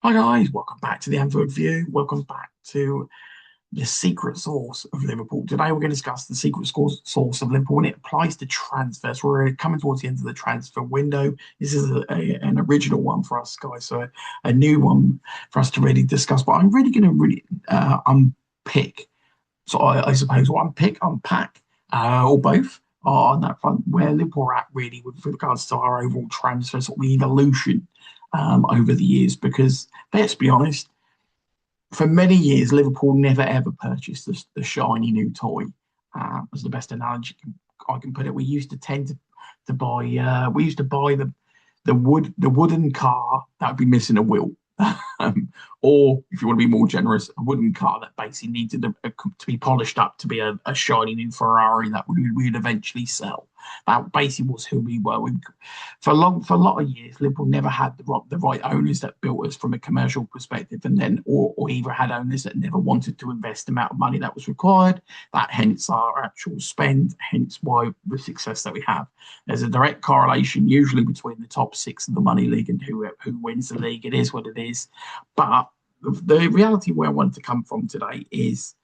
Hi guys, welcome back to the Anfield View. Welcome back to the secret sauce of Liverpool. Today we're going to discuss the sauce of Liverpool and it applies to transfers. We're coming towards the end of the transfer window. This is an original one for us guys, so a new one for us to really discuss. But I'm really going to unpick, so I suppose, or unpack, or both on that front, where Liverpool are at really with regards to our overall transfer sort of evolution over the years. Because let's be honest, for many years, Liverpool never ever purchased the shiny new toy. As the best analogy I can put it, we used to tend to buy the wooden car that would be missing a wheel. Or if you want to be more generous, a wooden car that basically needed to be polished up to be a shiny new Ferrari that we'd eventually sell. That basically was who we were. For a lot of years, Liverpool never had the right owners that built us from a commercial perspective, and then or either had owners that never wanted to invest the amount of money that was required. That hence our actual spend, hence why the success that we have. There's a direct correlation usually between the top six of the money league and who wins the league. It is what it is. But the reality where I wanted to come from today is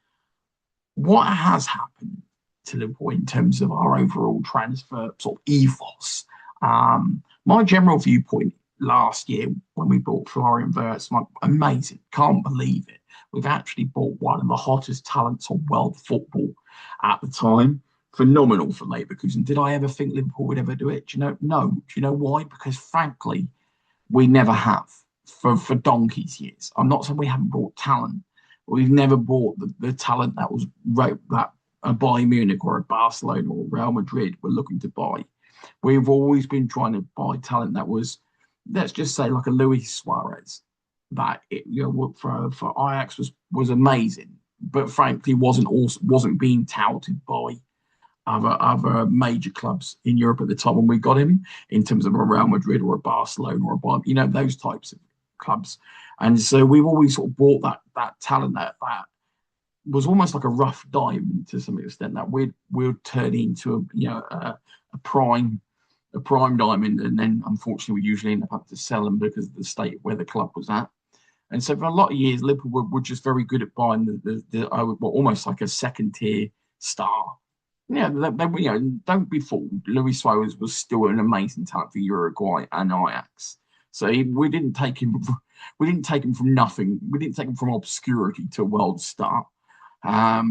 what has happened to Liverpool in terms of our overall transfer sort of ethos. My general viewpoint last year when we bought Florian Wirtz, like, amazing, can't believe it. We've actually bought one of the hottest talents on world football at the time. Phenomenal for Leverkusen. Did I ever think Liverpool would ever do it? Do you know? No. Do you know why? Because frankly, we never have for donkey's years. I'm not saying we haven't bought talent, but we've never bought the talent that was that a Bayern Munich or a Barcelona or Real Madrid were looking to buy. We've always been trying to buy talent that was, let's just say, like a Luis Suarez, that for Ajax was amazing, but frankly wasn't being touted by other major clubs in Europe at the time when we got him, in terms of a Real Madrid or a Barcelona or a Bayern, those types of clubs. And so we've always sort of bought that talent that was almost like a rough diamond to some extent that we'd turn into a prime diamond, and then unfortunately we usually end up having to sell them because of the state where the club was at. And so for a lot of years, Liverpool were just very good at buying almost like a second tier star. Yeah, don't be fooled. Luis Suarez was still an amazing talent for Uruguay and Ajax. So we didn't take him. We didn't take him from nothing. We didn't take him from obscurity to a world star.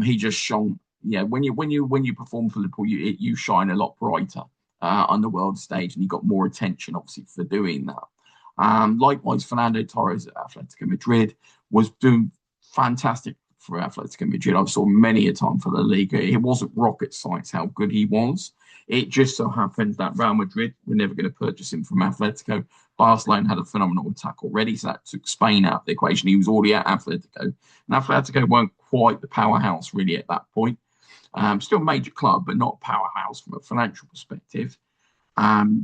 He just shone. Yeah, when you perform for Liverpool, you shine a lot brighter on the world stage, and you got more attention, obviously, for doing that. Likewise, Fernando Torres at Atletico Madrid was doing fantastic for Atletico Madrid. I've saw many a time for the league. It wasn't rocket science how good he was. It just so happened that Real Madrid were never going to purchase him from Atletico. Barcelona had a phenomenal attack already, so that took Spain out of the equation. He was already at Atletico, and Atletico weren't quite the powerhouse really at that point. Still a major club, but not a powerhouse from a financial perspective.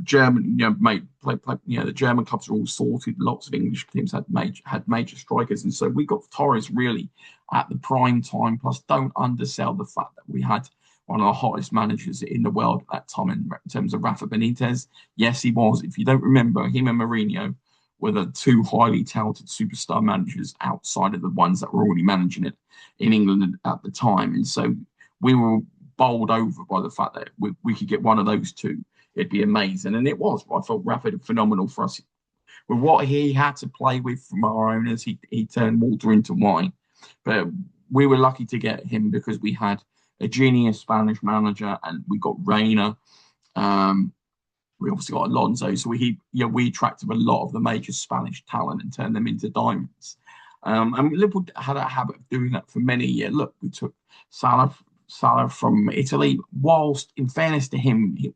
German, the German clubs are all sorted. Lots of English teams had major strikers, and so we got Torres really at the prime time. Plus, don't undersell the fact that we had one of the hottest managers in the world at that time in terms of Rafa Benitez. Yes, he was. If you don't remember, him and Mourinho were the two highly touted superstar managers outside of the ones that were already managing it in England at the time, and so we were bowled over by the fact that we could get one of those two. It'd be amazing. And it was. I thought Rafa did phenomenal for us. With what he had to play with from our owners, he turned water into wine. But we were lucky to get him because we had a genius Spanish manager and we got Reina. We obviously got Alonso. So we attracted a lot of the major Spanish talent and turned them into diamonds. And Liverpool had a habit of doing that for many years. Look, we took Salah from Italy. Whilst, in fairness to him, he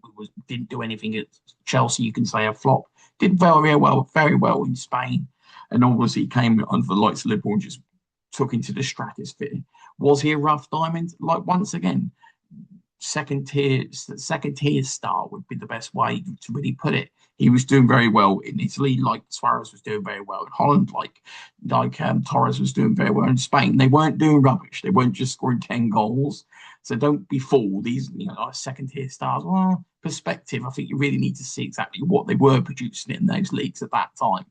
didn't do anything at Chelsea. You can say a flop. Did very well in Spain, and obviously came under the lights of Liverpool and just took into the stratosphere. Was he a rough diamond? Like, once again, second tier star would be the best way to really put it. He was doing very well in Italy, like Suarez was doing very well in Holland, like Torres was doing very well in Spain. They weren't doing rubbish. They weren't just scoring 10 goals. So don't be fooled. These, like second tier stars. Well, perspective. I think you really need to see exactly what they were producing in those leagues at that time,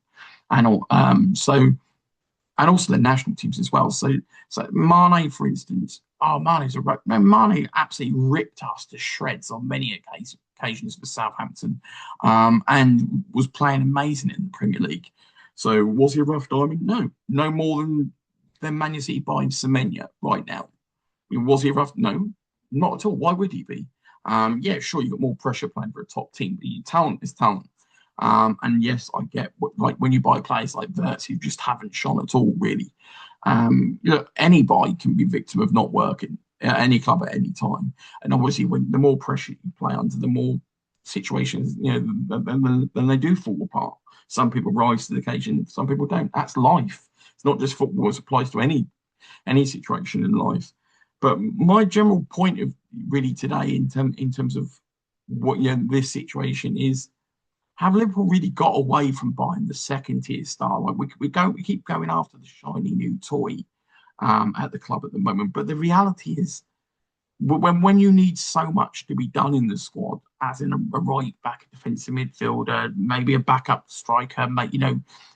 and so and also the national teams as well. So Mane, for instance, Mane absolutely ripped us to shreds on many occasions for Southampton, and was playing amazing in the Premier League. So was he a rough diamond? No, no more than Man City buying Semenya right now. I mean, was he a rough? No, not at all. Why would he be? Yeah, sure, you got more pressure playing for a top team, but your talent is talent. And yes, I get like when you buy players like Verts who just haven't shone at all, really. Look, any buy can be victim of not working at any club at any time. And obviously, when the more pressure you play under, the more situations, then they do fall apart. Some people rise to the occasion, some people don't. That's life. It's not just football; it applies to any situation in life. But my general point of really today, in terms of what this situation is, have Liverpool really got away from buying the second tier star? Like we keep going after the shiny new toy at the club at the moment, but the reality is when you need so much to be done in the squad, as in a right back, a defensive midfielder, maybe a backup striker,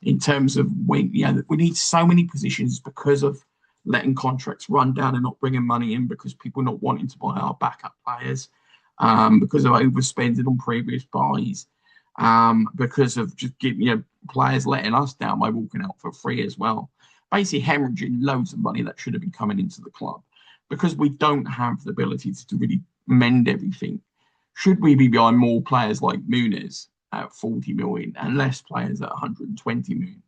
in terms of when we need so many positions because of letting contracts run down and not bringing money in because people not wanting to buy our backup players, because of overspending on previous buys, because of just giving players letting us down by walking out for free as well, basically hemorrhaging loads of money that should have been coming into the club because we don't have the ability to really mend everything. Should we be buying more players like Muniz at 40 million and less players at 120 million?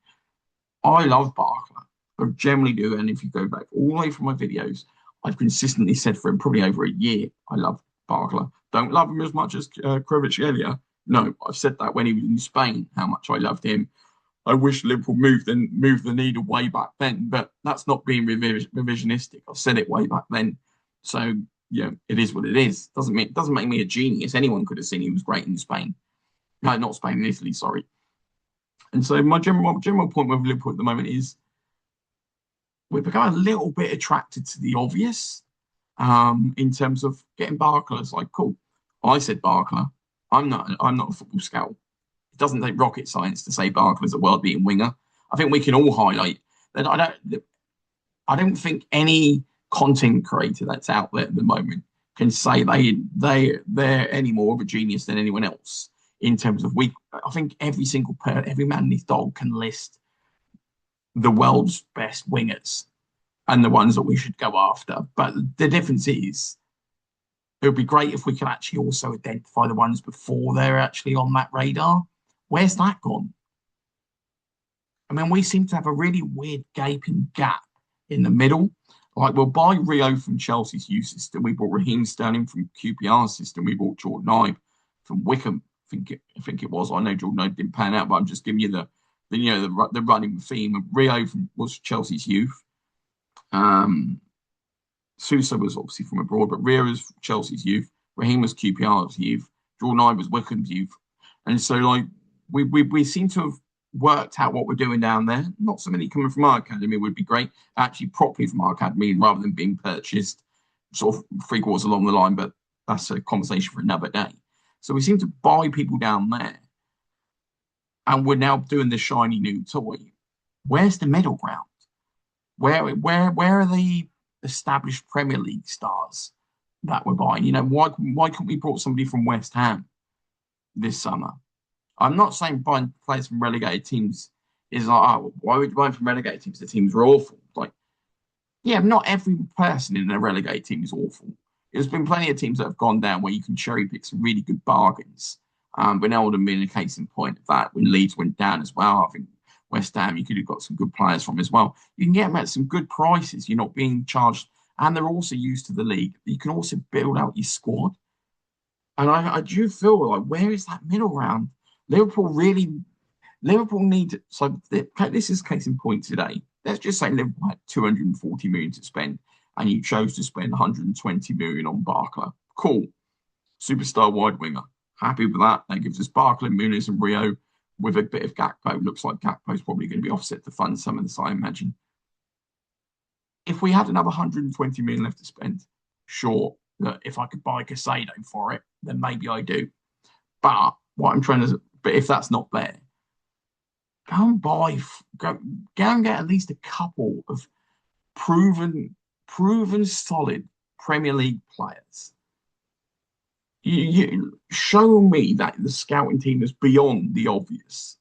I love Barker. I generally do. And if you go back all the way from my videos, I've consistently said for him probably over a year, I love Barkler. Don't love him as much as Kvaratskhelia. No, I've said that when he was in Spain, how much I loved him. I wish Liverpool moved the needle way back then, but that's not being revisionistic. I've said it way back then. So, it is what it is. Doesn't make me a genius. Anyone could have seen he was great in Spain. No, not Spain, in Italy, sorry. And so my general point with Liverpool at the moment is we've become a little bit attracted to the obvious in terms of getting Barkler. It's like, cool. I said Barkler. I'm not a football scout. It doesn't take rocket science to say Barkler's a world-beating winger. I think we can all highlight that. I don't think any content creator that's out there at the moment can say they're any more of a genius than anyone else in terms of I think every man and his dog can list the world's best wingers and the ones that we should go after. But the difference is it would be great if we could actually also identify the ones before they're actually on that radar. Where's that gone? I mean, we seem to have a really weird gaping gap in the middle. Like, we'll buy Rio from Chelsea's youth system. We bought Raheem Sterling from QPR's system. We bought Jordan Ibe from Wickham. I think it was. I know Jordan Ibe didn't pan out, but I'm just giving you the running theme. Rio was Chelsea's youth. Sousa was obviously from abroad, but Rio was Chelsea's youth. Raheem was QPR's youth. Jordan Ibe was Wickham's youth. And so, like, we seem to have worked out what we're doing down there. Not so many coming from our academy would be great. Actually, properly from our academy rather than being purchased sort of 3 quarters along the line, but that's a conversation for another day. So we seem to buy people down there. And we're now doing the shiny new toy. Where's the middle ground? Where are the established Premier League stars that we're buying? Why couldn't we brought somebody from West Ham this summer? I'm not saying buying players from relegated teams is like, oh, why would you buy from relegated teams? The teams are awful. Like, yeah, not every person in a relegated team is awful. There's been plenty of teams that have gone down where you can cherry pick some really good bargains. But Eldon being a case in point of that when Leeds went down as well. I think West Ham, you could have got some good players from as well. You can get them at some good prices. You're not being charged, and they're also used to the league. You can also build out your squad. And I do feel like, where is that middle ground? Liverpool need. So this is case in point today. Let's just say Liverpool had 240 million to spend, and you chose to spend 120 million on Barkler. Cool, superstar wide winger. Happy with that. That gives us Barkler, Muniz, and Rio with a bit of Gakpo. Looks like Gakpo's probably going to be offset to fund some of this, I imagine. If we had another 120 million left to spend, sure, if I could buy Casado for it, then maybe I do. But if that's not there, and go and get at least a couple of proven, proven solid Premier League players. You show me that the scouting team is beyond the obvious.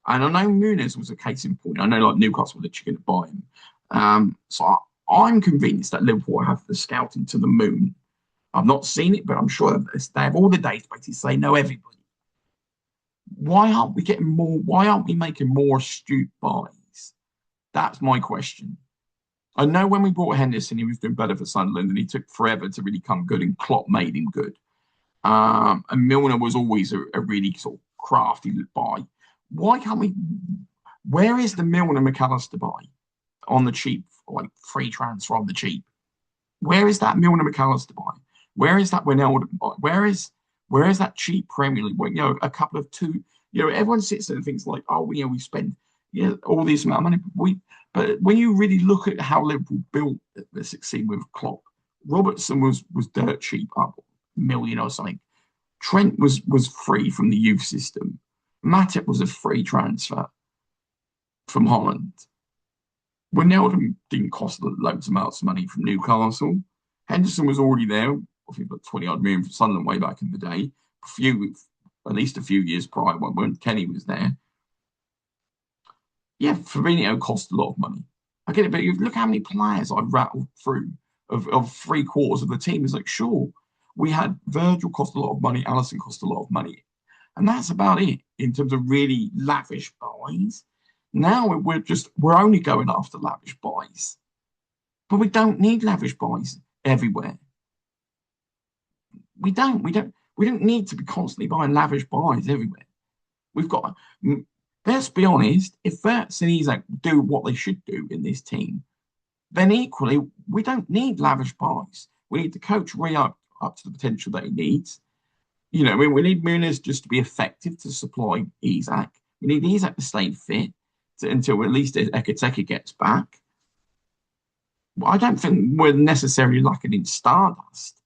And I know Muniz was a case in point. I know like Newcastle were literally going to buy him. I'm convinced that Liverpool have the scouting to the moon. I've not seen it, but I'm sure they have all the databases to say know everybody. Why aren't we getting more? Why aren't we making more astute buys? That's my question. I know when we bought Henderson, he was doing better for Sunderland, and he took forever to really come good, and Klopp made him good. And Milner was always a really sort of crafty buy. Why can't we? Where is the Milner McAllister buy on the cheap, like free transfer on the cheap? Where is that Milner McAllister buy? Where is that Wijnaldum buy? Where is that cheap Premier League? A couple of two. Everyone sits there and thinks like, oh, we spend all this amount of money. But when you really look at how Liverpool built the succeed with Klopp, Robertson was dirt cheap, up a million or something. Trent was free from the youth system. Matip was a free transfer from Holland. Wijnaldum didn't cost loads of amounts of money from Newcastle. Henderson was already there. I think about 20 odd million for Sunderland way back in the day. At least a few years prior when Kenny was there. Yeah, Fabinho cost a lot of money. I get it, but look how many players I rattled through of 3/4 of the team. It's like, sure, we had Virgil cost a lot of money, Alisson cost a lot of money. And that's about it in terms of really lavish buys. Now we're only going after lavish buys. But we don't need lavish buys everywhere. We don't need to be constantly buying lavish buys everywhere. We've got let's be honest, if Verts and Isak do what they should do in this team, then equally we don't need lavish buys. We need to coach Rio up to the potential that he needs. We need Muniz just to be effective to supply Isak. We need Isak to stay fit until at least Ekateke gets back. But I don't think we're necessarily lacking in stardust.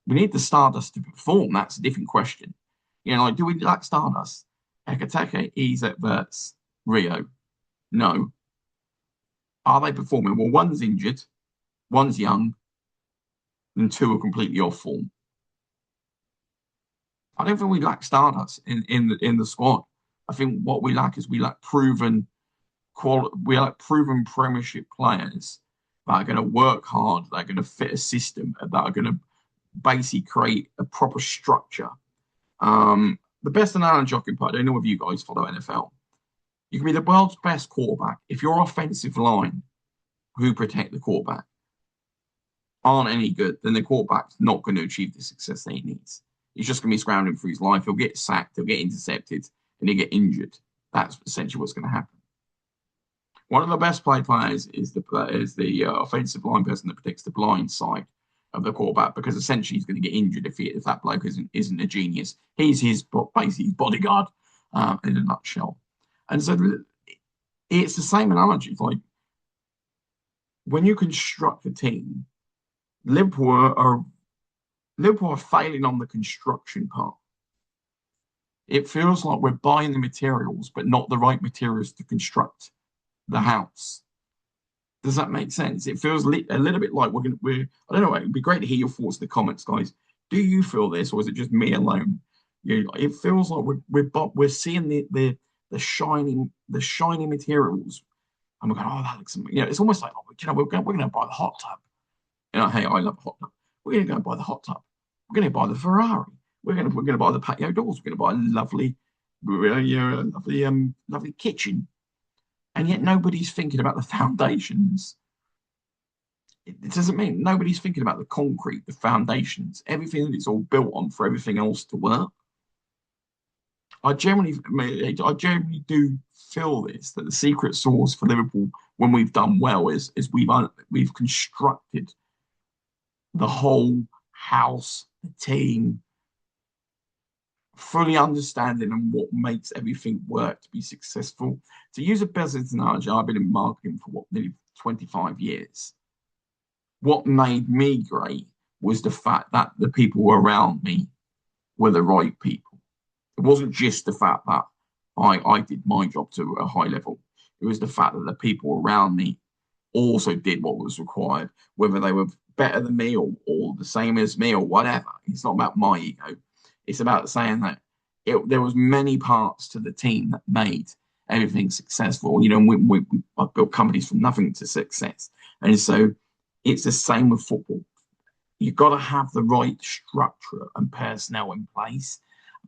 We need the stardust to perform. That's a different question. Do we lack stardust? Ekateke, Isak, Verts, Rio. No. Are they performing? Well, one's injured, one's young, and two are completely off form. I don't think we lack stardust in the squad. I think what we lack is proven quality. We lack proven Premiership players that are going to work hard, that are going to fit a system, that are going to basically create a proper structure. The best analogy I can put, I don't know if you guys follow NFL. You can be the world's best quarterback. If your offensive line, who protect the quarterback, aren't any good, then the quarterback's not going to achieve the success that he needs. He's just going to be scrounging for his life. He'll get sacked, he'll get intercepted, and he'll get injured. That's essentially what's going to happen. One of the best players is the offensive line person that protects the blind side of the quarterback, because essentially he's going to get injured if that bloke isn't a genius. He's basically his bodyguard in a nutshell. And so it's the same analogy. It's like when you construct a team, Liverpool are failing on the construction part. It feels like we're buying the materials, but not the right materials to construct the house. Does that make sense? It feels a little bit like I don't know. It'd be great to hear your thoughts in the comments, guys. Do you feel this, or is it just me alone? It feels like we're seeing the shiny materials, and we're going, oh, that looks amazing. It's almost like, we're going to buy the hot tub. Hey, I love hot tub. We're going to go and buy the hot tub. We're going to buy the Ferrari. We're going to buy the patio doors. We're going to buy a lovely kitchen. And yet nobody's thinking about the foundations. It doesn't mean nobody's thinking about the concrete, the foundations, everything that it's all built on for everything else to work. I generally do feel this, that the secret sauce for Liverpool when we've done well is we've constructed the whole house, the team, fully understanding and what makes everything work to be successful. To use a business analogy, I've been in marketing for nearly 25 years. What made me great was the fact that the people around me were the right people. It wasn't just the fact that I did my job to a high level. It was the fact that the people around me also did what was required, whether they were better than me or the same as me or whatever. It's not about my ego. It's about saying that there was many parts to the team that made everything successful. I built companies from nothing to success, and so it's the same with football. You've got to have the right structure and personnel in place,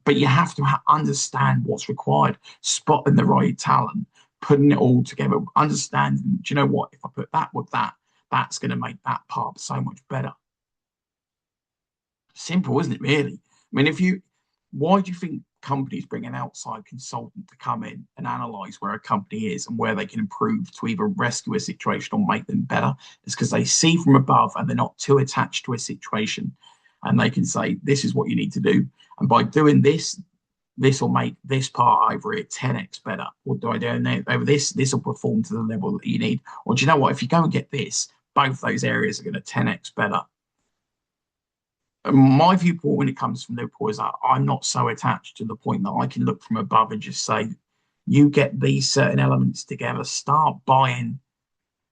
but you have to understand what's required, spotting the right talent, putting it all together, understanding, do you know what? If I put that with that, that's going to make that part so much better. Simple, isn't it, really? I mean, why do you think companies bring an outside consultant to come in and analyze where a company is and where they can improve to either rescue a situation or make them better? It's because they see from above and they're not too attached to a situation. And they can say, this is what you need to do. And by doing this, this will make this part over it 10x better. Or do I do over this? This will perform to the level that you need. Or do you know what? If you go and get this, both those areas are going to 10x better. And my viewpoint when it comes from Liverpool is that I'm not so attached to the point that I can look from above and just say, you get these certain elements together, start buying,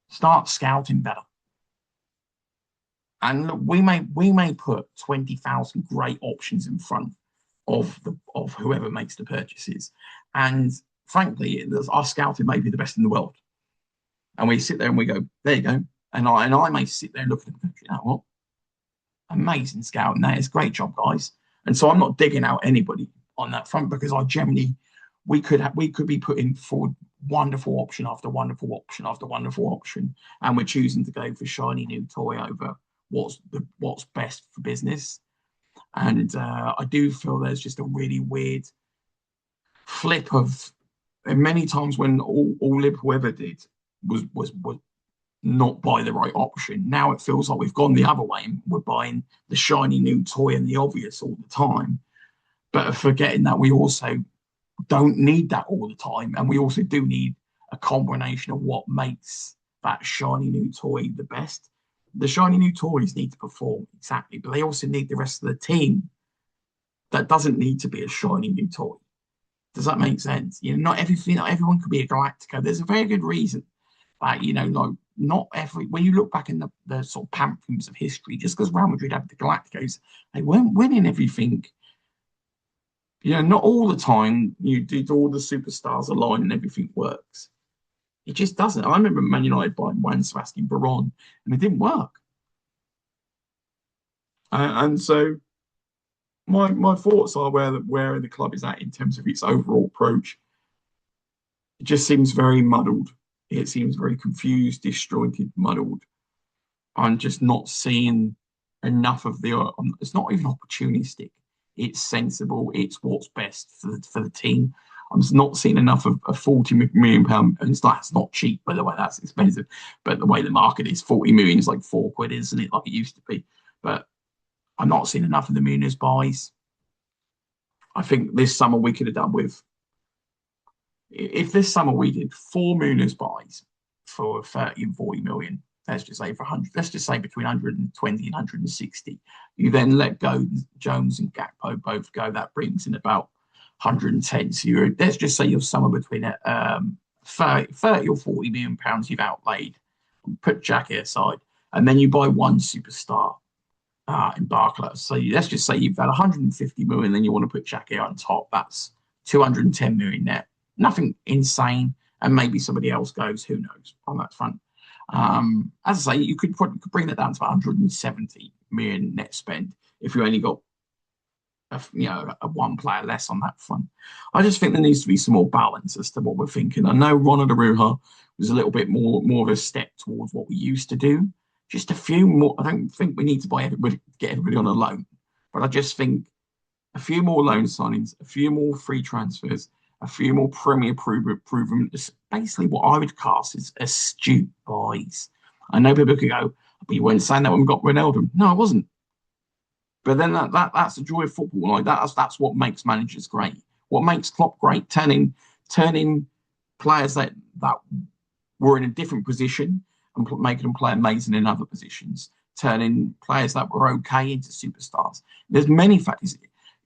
start scouting better. And look, we may put 20,000 great options in front of whoever makes the purchases. And frankly, our scouting may be the best in the world. And we sit there and we go, there you go. And I may sit there and look at them and go, you know what? Amazing scouting. That is great job, guys. And so I'm not digging out anybody on that front because we could be putting forward wonderful option after wonderful option after wonderful option, and we're choosing to go for shiny new toy over what's best for business. And I do feel there's just a really weird flip of, and many times when all Liverpool ever did was not buy the right option. Now it feels like we've gone the other way and we're buying the shiny new toy and the obvious all the time, but forgetting that we also don't need that all the time. And we also do need a combination of what makes that shiny new toy the best. The shiny new toys need to perform exactly, but they also need the rest of the team that doesn't need to be a shiny new toy. Does that make sense? Not everyone could be a Galactico. There's a very good reason that, like, not every, when you look back in the sort of pamphlets of history, just because Real Madrid had the Galacticos, they weren't winning everything. Not all the time you did all the superstars align and everything works. It just doesn't. I remember Man United buying Juan Sebastian Veron and it didn't work. And so my thoughts are where the club is at in terms of its overall approach. It just seems very muddled. It seems very confused, disjointed, muddled. I'm just not seeing enough of it's not even opportunistic. It's sensible. It's what's best for the team. I'm just not seeing enough of a 40 million pound. And it's not cheap, by the way. That's expensive. But the way the market is, 40 million is like £4, isn't it? Like it used to be. But I'm not seeing enough of the Muniz buys. I think this summer we could have done with, if this summer we did 4 Muniz buys for 30 and 40 million, let's just say for 100, let's just say between 120 and 160. You then let go Jones and Gakpo both go. That brings in about 110. So let's just say you're somewhere between 30 or 40 million pounds you've outlaid. Put Xhaka aside, and then you buy one superstar in Barclay. So let's just say you've had 150 million, then you want to put Xhaka on top. That's 210 million net. Nothing insane, and maybe somebody else goes. Who knows on that front? As I say, you could bring that down to 170 million net spend if you only got a one player less on that front. I just think there needs to be some more balance as to what we're thinking. I know Ronald Aruja was a little bit more of a step towards what we used to do. Just a few more. I don't think we need to get everybody on a loan, but I just think a few more loan signings, a few more free transfers, a few more Premier proven. Basically, what I would class as astute buys. I know people could go, but you weren't saying that when we got Ronaldo. No, I wasn't. But then that's the joy of football. Like that's what makes managers great. What makes Klopp great? Turning players that were in a different position and making them play amazing in other positions. Turning players that were okay into superstars. There's many factors.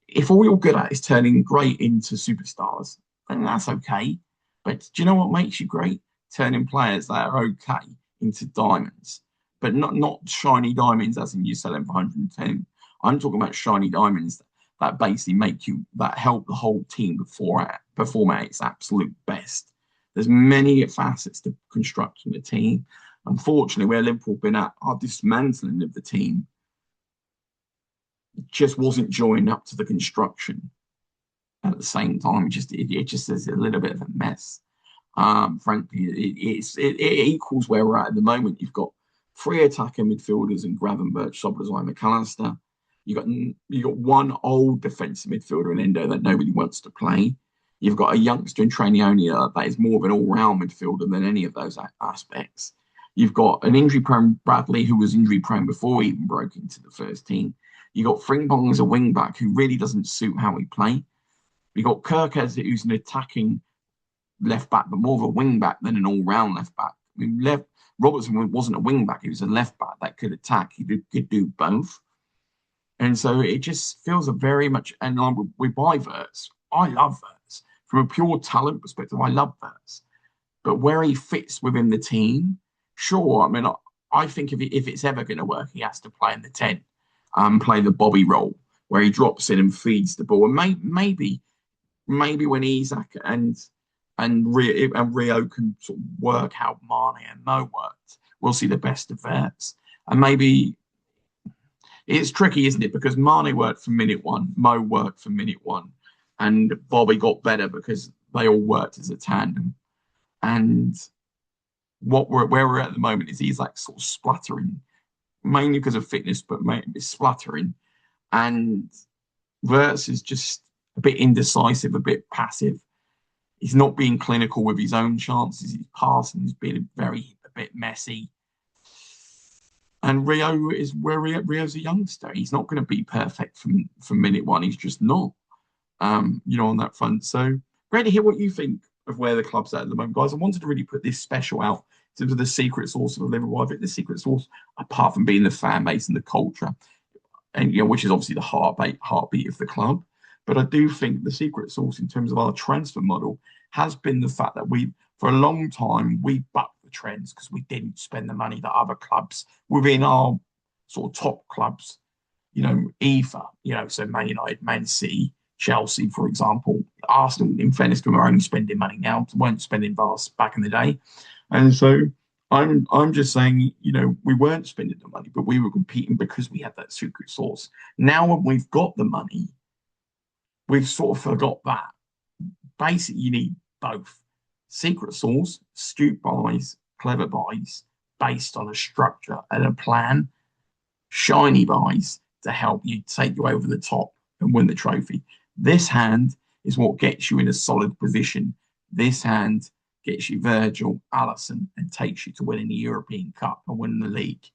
If all you're good at is turning great into superstars, and that's okay. But do you know what makes you great? Turning players that are okay into diamonds, but not shiny diamonds as in you sell them for 110. I'm talking about shiny diamonds that basically make you that help the whole team perform at its absolute best. There's many facets to constructing a team. Unfortunately, where Liverpool have been at, our dismantling of the team just wasn't joined up to the construction at the same time. It just is a little bit of a mess. Frankly, it equals where we're at the moment. You've got three attacking midfielders in Gravenberch, Szoboszlai, McAllister. You got one old defensive midfielder in Endo that nobody wants to play. You've got a youngster in Trainioni that is more of an all-round midfielder than any of those aspects. You've got an injury-prone Bradley who was injury-prone before he even broke into the first team. You got Frimpong as a wing-back who really doesn't suit how we play. You've got Kirkez who's an attacking left back, but more of a wing back than an all round left back. I mean, Robertson wasn't a wing back; he was a left back that could attack. Could do both, and so it just feels a very much. And we buy Verts. I love Verts from a pure talent perspective. I love Verts, but where he fits within the team, sure. I mean, I think if it's ever going to work, he has to play in the 10, play the Bobby role where he drops in and feeds the ball, and maybe when Isak and Rio can sort of work how Mane and Mo worked, we'll see the best of theirs. And maybe it's tricky, isn't it? Because Mane worked for minute one, Mo worked for minute one, and Bobby got better because they all worked as a tandem. And where we're at the moment is he's like sort of spluttering, mainly because of fitness, but maybe spluttering. And Verts is just a bit indecisive, a bit passive. He's not being clinical with his own chances. He's passing. He's been a bit messy. And Rio is where Rio's a youngster. He's not going to be perfect from minute one. He's just not. On that front. So great to hear what you think of where the club's at the moment, guys. I wanted to really put this special out in terms of the secret sauce of Liverpool. I think the secret sauce, apart from being the fan base and the culture, and which is obviously the heartbeat of the club. But I do think the secret sauce in terms of our transfer model has been the fact that for a long time, we bucked the trends because we didn't spend the money that other clubs within our sort of top clubs, either, so Man United, Man City, Chelsea, for example, Arsenal, in fairness to them, are only spending money now, weren't spending vast back in the day. And so I'm just saying, we weren't spending the money, but we were competing because we had that secret sauce. Now when we've got the money, we've sort of forgot that. Basically, you need both. Secret sauce, astute buys, clever buys, based on a structure and a plan. Shiny buys to help you take you over the top and win the trophy. This hand is what gets you in a solid position. This hand gets you Virgil, Alisson, and takes you to winning the European Cup and winning the league.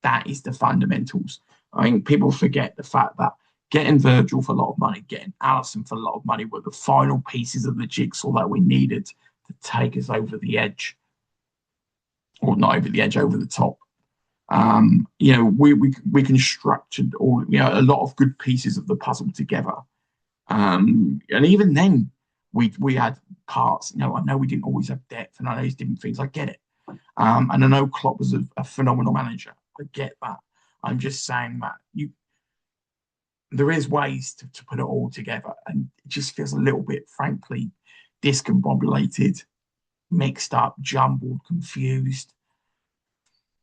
That is the fundamentals. I think people forget the fact that getting Virgil for a lot of money, getting Alisson for a lot of money were the final pieces of the jigsaw that we needed to take us over the edge. Or not over the edge, over the top. We constructed a lot of good pieces of the puzzle together. And even then, we had parts. I know we didn't always have depth, and I know these different things. I get it. And I know Klopp was a phenomenal manager. I get that. I'm just saying that there is ways to put it all together, and it just feels a little bit, frankly, discombobulated, mixed up, jumbled, confused.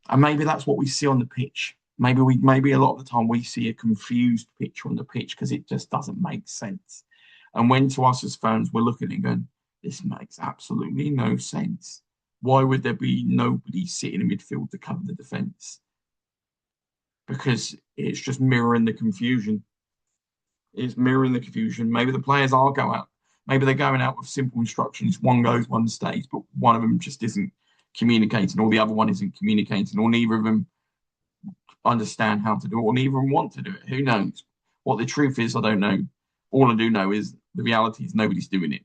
And maybe that's what we see on the pitch. Maybe a lot of the time we see a confused picture on the pitch because it just doesn't make sense. And when to us as fans, we're looking and going, this makes absolutely no sense. Why would there be nobody sitting in midfield to cover the defence? Because it's just mirroring the confusion. It's mirroring the confusion. Maybe the players are going out. Maybe they're going out with simple instructions. One goes, one stays, but one of them just isn't communicating, or the other one isn't communicating, or neither of them understand how to do it, or neither of them want to do it. Who knows? What the truth is, I don't know. All I do know is the reality is nobody's doing it.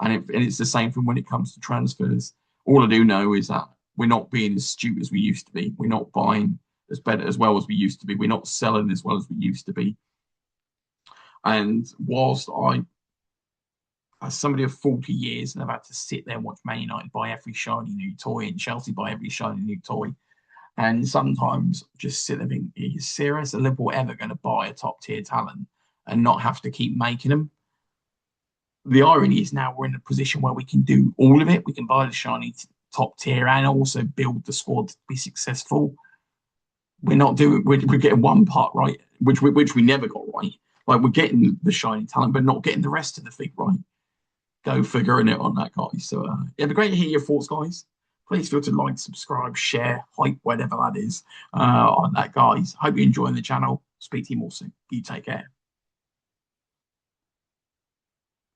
And it's the same thing when it comes to transfers. All I do know is that we're not being as astute as we used to be. We're not buying as well as we used to be. We're not selling as well as we used to be. And whilst as somebody of 40 years and I've had to sit there and watch Man United buy every shiny new toy and Chelsea buy every shiny new toy. And sometimes just sit there and think, are you serious? Are Liverpool ever going to buy a top tier talent and not have to keep making them? The irony is now we're in a position where we can do all of it. We can buy the shiny top tier and also build the squad to be successful. We're getting one part right, which we never got right. Like we're getting the shiny talent, but not getting the rest of the thing right. Go figuring it on that, guys. So it'd be great to hear your thoughts, guys. Please feel to like, subscribe, share, hype, whatever that is on that, guys. Hope you're enjoying the channel. Speak to you more soon. You take care.